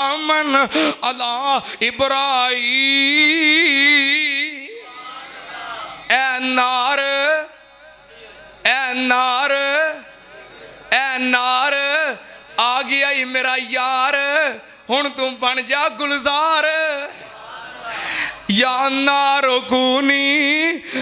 अमन अला इब्राहीम। ए नार आ गया ही मेरा यार, हुण तू बन जा गुलजार। या नारो कूनी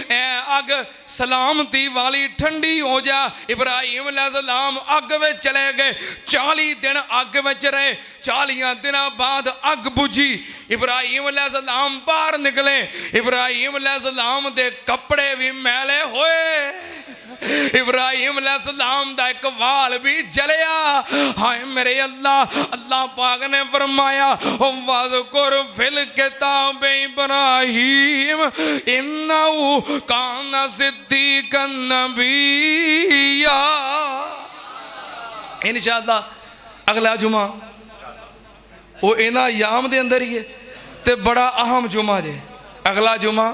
ए अग सलामती वाली ठंडी हो जा। इब्राहिम अलैहिस्सलाम अग में चले गए, 40 दिन अग में रहे। 40 दिन बाद अग बुझी, इब्राहिम अलैहिस्सलाम बाहर निकले। इब्राहिम अलैहिस्सलाम दे कपड़े भी मैले होए, इब्राहिम अलैहिस्सलाम दा एक वाल भी जलिया। हाय मेरे अल्लाह, अल्लाह पाक ने फरमाया वज़कुर फिल किताब इब्राहीम इन्नहु कान सिद्दीक़न नबिय्या। इंशाअल्लाह अगला जुमा वो इन्हां याम दे अंदर ही है ते बड़ा अहम जुमा जे। अगला जुमा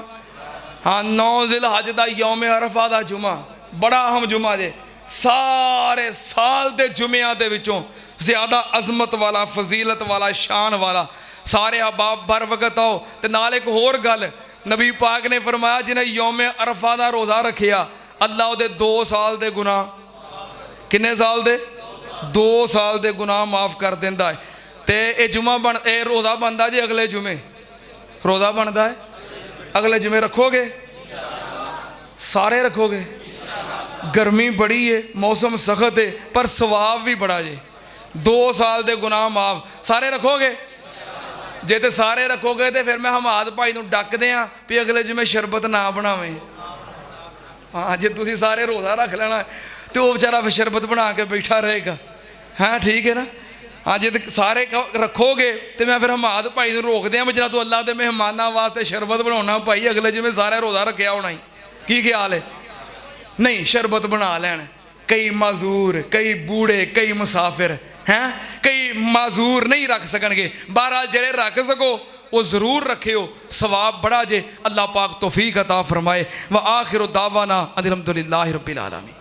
हाँ 9 ज़िलहज दा यौम अरफा दा जुमा, बड़ा अहम जुमा जे। सारे साल दे जुमिया दे विचों ज़्यादा अजमत वाला, फजीलत वाला, शान वाला। सारे अहबाब बर वक्त आओ। तो नाल एक होर गल नबी पाक ने फरमाया जिन्हें यौम अरफा दा रोज़ा रखिया अल्लाह उहदे 2 साल दे गुनाह, किन्ने साल दे 2 साल दे गुनाह माफ़ कर देंदा है। तो ये जुमा बन ए रोज़ा बनता जी अगले जुमे, रोज़ा बनता है अगले जुमे। रखोगे सारे रखोगे? गर्मी बड़ी है, मौसम सख्त है, पर सवाब भी बड़ा जे। 2 साल दे गुनाह माफ, सारे रखोगे? जे तो सारे रखोगे तो फिर मैं हमाद भाई नूं डकदे आ भी अगले जिमें शरबत ना बनावे। हाँ जे तुसीं सारे रोज़ा रख लेना तो वह बेचारा फिर शरबत बना के बैठा रहेगा। हाँ ठीक है ना। हाँ जे सारे रखोगे तो मैं फिर हमाद भाई नूं रोक दियाँ भी जना तू अल्लाह के मेहमानों वास्ते शरबत बनाना भाई, अगले जिमें सारे रोज़ा रखा होना ही। की ख्याल है? नहीं, शरबत बना लैन। कई माजूर, कई बूढ़े, कई मुसाफिर हैं, कई माजूर नहीं रख सकणगे। बहरहाल जेड़े रख सको वो ज़रूर रखियो, सवाब बड़ा जे। अल्लाह पाक तौफीक अता फरमाए। व आखिर दावाना अल्हम्दुलिल्लाहि रब्बिल आलमीन।